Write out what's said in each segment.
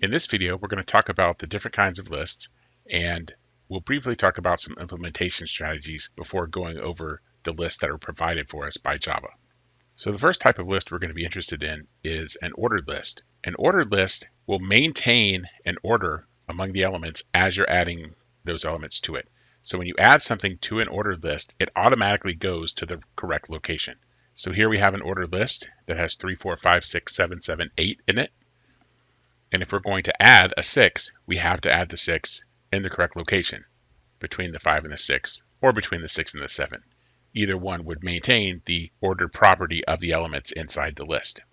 In this video, we're going to talk about the different kinds of lists, and we'll briefly talk about some implementation strategies before going over the lists that are provided for us by Java. So the first type of list we're going to be interested in is an ordered list. An ordered list will maintain an order among the elements as you're adding those elements to it. So when you add something to an ordered list, it automatically goes to the correct location. So here we have an ordered list that has 3, 4, 5, 6, 7, 7, 8 in it. And if we're going to add a 6, we have to add the 6 in the correct location between the 5 and the 6, or between the 6 and the 7. Either one would maintain the ordered property of the elements inside the list.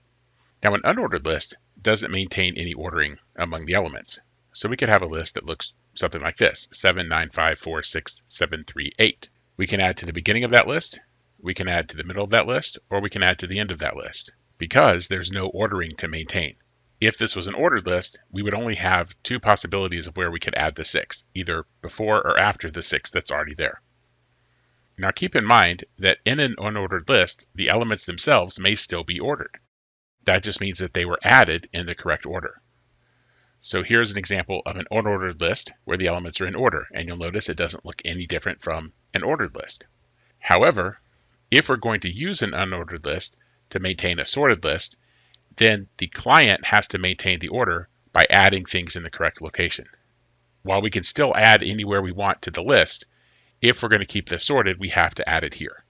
Now, an unordered list doesn't maintain any ordering among the elements. So we could have a list that looks something like this: 7, 9, 5, 4, 6, 7, 3, 8. We can add to the beginning of that list, we can add to the middle of that list, or we can add to the end of that list, because there's no ordering to maintain. If this was an ordered list, we would only have two possibilities of where we could add the 6, either before or after the 6 that's already there. Now keep in mind that in an unordered list, the elements themselves may still be ordered. That just means that they were added in the correct order. So here's an example of an unordered list where the elements are in order, and you'll notice it doesn't look any different from an ordered list. However, if we're going to use an unordered list to maintain a sorted list, then the client has to maintain the order by adding things in the correct location. While we can still add anywhere we want to the list, if we're going to keep this sorted, we have to add it here.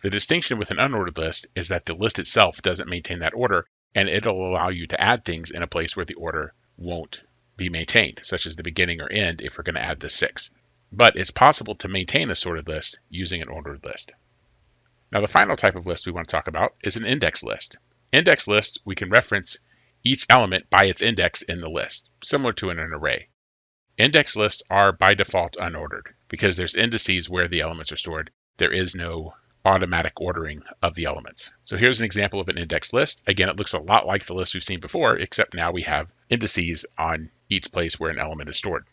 The distinction with an unordered list is that the list itself doesn't maintain that order, and it'll allow you to add things in a place where the order won't be maintained, such as the beginning or end if we're going to add the 6. But it's possible to maintain a sorted list using an ordered list. Now, the final type of list we want to talk about is an index list. Index lists, we can reference each element by its index in the list, similar to an array. Index lists are by default unordered because there's indices where the elements are stored. There is no automatic ordering of the elements. So here's an example of an index list. Again, it looks a lot like the list we've seen before, except now we have indices on each place where an element is stored.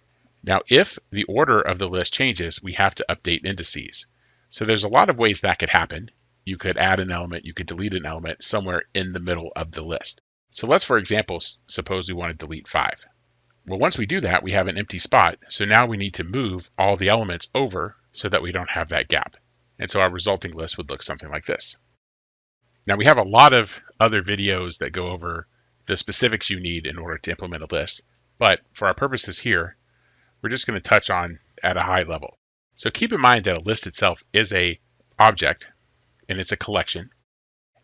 Now, if the order of the list changes, we have to update indices. So there's a lot of ways that could happen. You could add an element, you could delete an element somewhere in the middle of the list. So let's, for example, suppose we want to delete 5. Well, once we do that, we have an empty spot. So now we need to move all the elements over so that we don't have that gap. And so our resulting list would look something like this. Now, we have a lot of other videos that go over the specifics you need in order to implement a list. But for our purposes here, we're just going to touch on at a high level. So keep in mind that a list itself is an object, and it's a collection.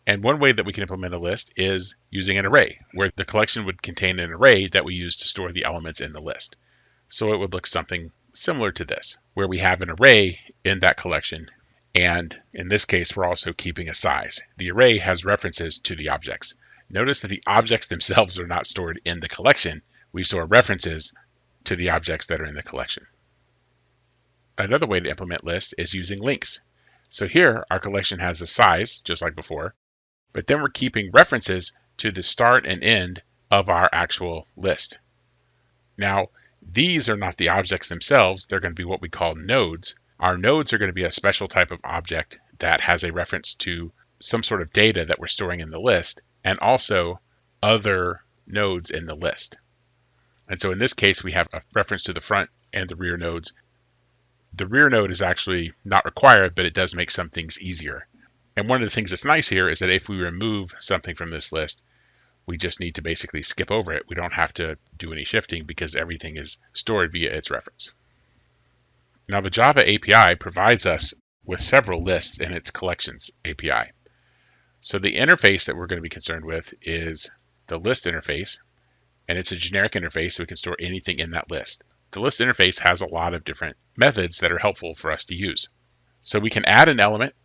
And one way that we can implement a list is using an array, where the collection would contain an array that we use to store the elements in the list. So it would look something similar to this, where we have an array in that collection. And in this case, we're also keeping a size. The array has references to the objects. Notice that the objects themselves are not stored in the collection. We store references to the objects that are in the collection. Another way to implement lists is using links. So here, our collection has a size, just like before, but then we're keeping references to the start and end of our actual list. Now, these are not the objects themselves. They're going to be what we call nodes. Our nodes are going to be a special type of object that has a reference to some sort of data that we're storing in the list, and also other nodes in the list. And so in this case, we have a reference to the front and the rear nodes. The rear node is actually not required, but it does make some things easier. And one of the things that's nice here is that if we remove something from this list, we just need to basically skip over it. We don't have to do any shifting because everything is stored via its reference. Now, the Java API provides us with several lists in its collections API. So the interface that we're going to be concerned with is the list interface, and it's a generic interface so we can store anything in that list. The list interface has a lot of different methods that are helpful for us to use. So we can add an element,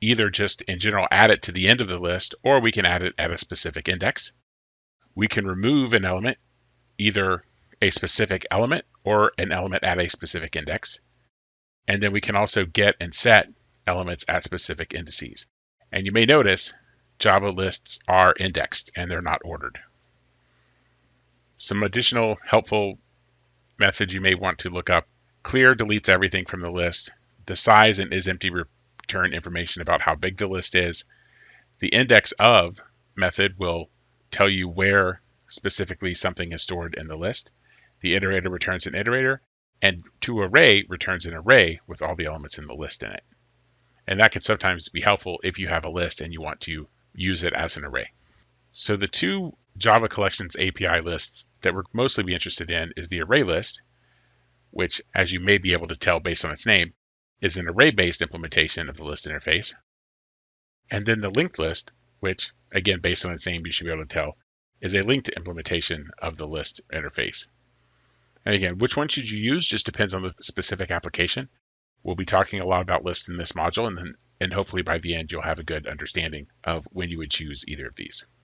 either just in general add it to the end of the list, or we can add it at a specific index. We can remove an element, either a specific element or an element at a specific index. And then we can also get and set elements at specific indices. And you may notice Java lists are indexed and they're not ordered. Some additional helpful methods you may want to look up: clear deletes everything from the list. The size and isEmpty return information about how big the list is. The index of method will tell you where specifically something is stored in the list. The iterator returns an iterator, and toArray returns an array with all the elements in the list in it. And that can sometimes be helpful if you have a list and you want to use it as an array. So the two Java Collections API lists that we're mostly be interested in is the ArrayList, which, as you may be able to tell based on its name, is an array-based implementation of the list interface. And then the LinkedList, which, again, based on its name, you should be able to tell, is a linked implementation of the list interface. And again, which one should you use just depends on the specific application. We'll be talking a lot about lists in this module, and hopefully by the end, you'll have a good understanding of when you would choose either of these.